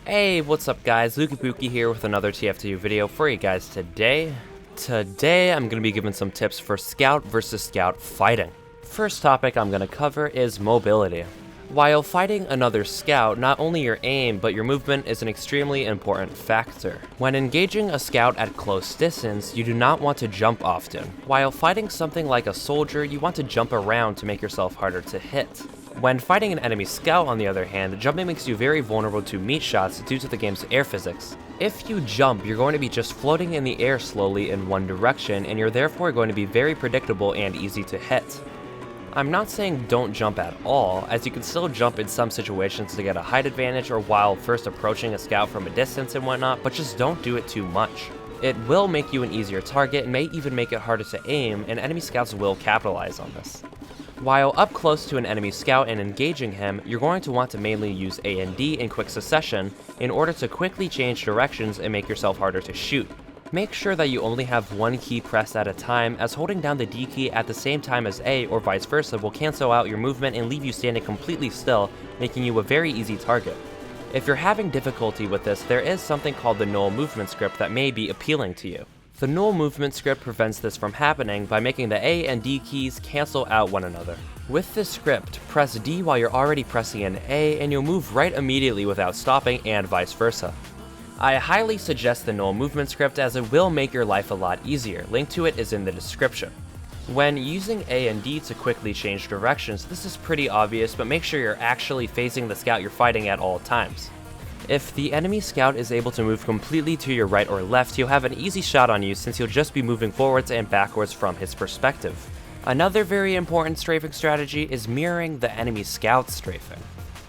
Hey, what's up guys, Lukey here with another TF2 video for you guys today. Today I'm going to be giving some tips for scout versus scout fighting. First topic I'm going to cover is mobility. While fighting another scout, not only your aim, but your movement is an extremely important factor. When engaging a scout at close distance, you do not want to jump often. While fighting something like a soldier, you want to jump around to make yourself harder to hit. When fighting an enemy scout, on the other hand, jumping makes you very vulnerable to meat shots due to the game's air physics. If you jump, you're going to be just floating in the air slowly in one direction, and you're therefore going to be very predictable and easy to hit. I'm not saying don't jump at all, as you can still jump in some situations to get a height advantage or while first approaching a scout from a distance and whatnot, but just don't do it too much. It will make you an easier target and may even make it harder to aim, and enemy scouts will capitalize on this. While up close to an enemy scout and engaging him, you're going to want to mainly use A and D in quick succession in order to quickly change directions and make yourself harder to shoot. Make sure that you only have one key pressed at a time, as holding down the D key at the same time as A or vice versa will cancel out your movement and leave you standing completely still, making you a very easy target. If you're having difficulty with this, there is something called the Null movement script that may be appealing to you. The Null movement script prevents this from happening by making the A and D keys cancel out one another. With this script, press D while you're already pressing an A and you'll move right immediately without stopping, and vice versa. I highly suggest the Null movement script as it will make your life a lot easier. Link to it is in the description. When using A and D to quickly change directions, this is pretty obvious, but make sure you're actually facing the scout you're fighting at all times. If the enemy scout is able to move completely to your right or left, he'll have an easy shot on you since he'll just be moving forwards and backwards from his perspective. Another very important strafing strategy is mirroring the enemy scout's strafing.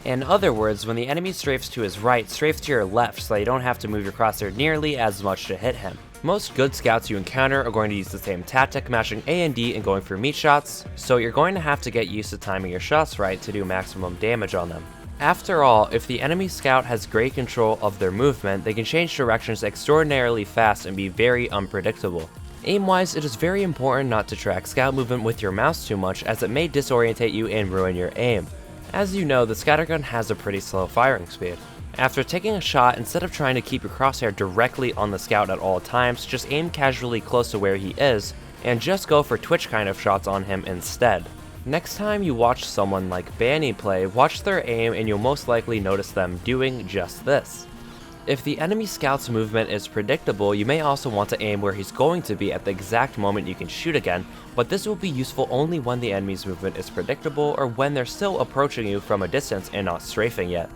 In other words, when the enemy strafes to his right, strafe to your left so that you don't have to move your crosshair nearly as much to hit him. Most good scouts you encounter are going to use the same tactic, mashing A and D and going for meat shots, so you're going to have to get used to timing your shots right to do maximum damage on them. After all, if the enemy scout has great control of their movement, they can change directions extraordinarily fast and be very unpredictable. Aim-wise, it is very important not to track scout movement with your mouse too much, as it may disorientate you and ruin your aim. As you know, the scattergun has a pretty slow firing speed. After taking a shot, instead of trying to keep your crosshair directly on the scout at all times, just aim casually close to where he is, and just go for twitch kind of shots on him instead. Next time you watch someone like Banny play, watch their aim and you'll most likely notice them doing just this. If the enemy scout's movement is predictable, you may also want to aim where he's going to be at the exact moment you can shoot again, but this will be useful only when the enemy's movement is predictable or when they're still approaching you from a distance and not strafing yet.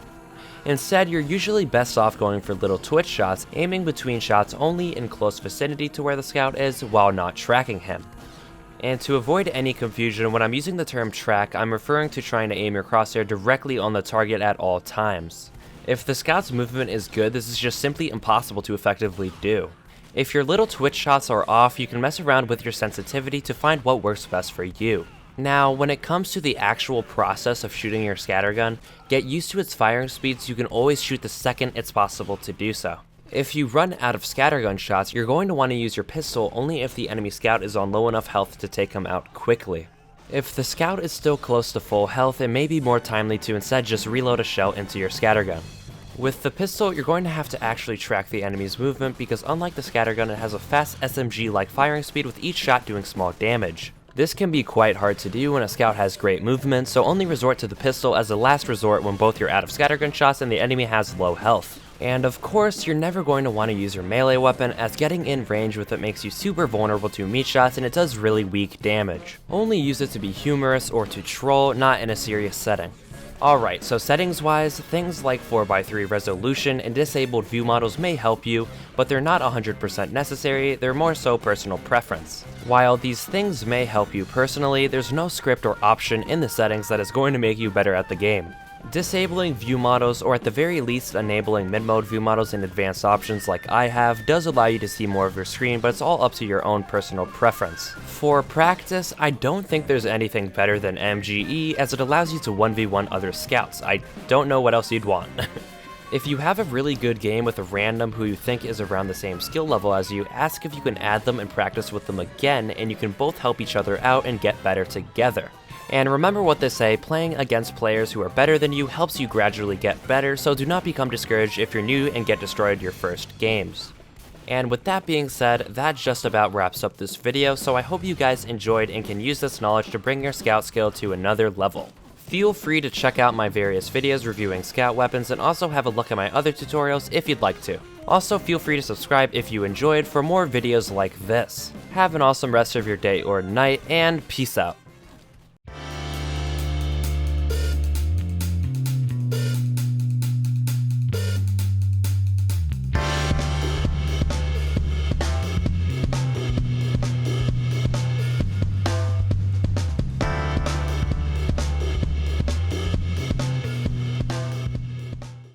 Instead, you're usually best off going for little twitch shots, aiming between shots only in close vicinity to where the scout is while not tracking him. And to avoid any confusion, when I'm using the term track, I'm referring to trying to aim your crosshair directly on the target at all times. If the scout's movement is good, this is just simply impossible to effectively do. If your little twitch shots are off, you can mess around with your sensitivity to find what works best for you. Now, when it comes to the actual process of shooting your scattergun, get used to its firing speed so you can always shoot the second it's possible to do so. If you run out of scattergun shots, you're going to want to use your pistol only if the enemy scout is on low enough health to take him out quickly. If the scout is still close to full health, it may be more timely to instead just reload a shell into your scattergun. With the pistol, you're going to have to actually track the enemy's movement because unlike the scattergun, it has a fast SMG-like firing speed with each shot doing small damage. This can be quite hard to do when a scout has great movement, so only resort to the pistol as a last resort when both you're out of scattergun shots and the enemy has low health. And of course, you're never going to want to use your melee weapon, as getting in range with it makes you super vulnerable to meat shots and it does really weak damage. Only use it to be humorous or to troll, not in a serious setting. Alright, so settings wise, things like 4x3 resolution and disabled view models may help you, but they're not 100% necessary, they're more so personal preference. While these things may help you personally, there's no script or option in the settings that is going to make you better at the game. Disabling view models, or at the very least enabling mid-mode view models in advanced options like I have, does allow you to see more of your screen, but it's all up to your own personal preference. For practice, I don't think there's anything better than MGE, as it allows you to 1v1 other scouts. I don't know what else you'd want. If you have a really good game with a random who you think is around the same skill level as you, ask if you can add them and practice with them again, and you can both help each other out and get better together. And remember what they say, playing against players who are better than you helps you gradually get better, so do not become discouraged if you're new and get destroyed your first games. And with that being said, that just about wraps up this video, so I hope you guys enjoyed and can use this knowledge to bring your scout skill to another level. Feel free to check out my various videos reviewing scout weapons and also have a look at my other tutorials if you'd like to. Also feel free to subscribe if you enjoyed for more videos like this. Have an awesome rest of your day or night, and peace out.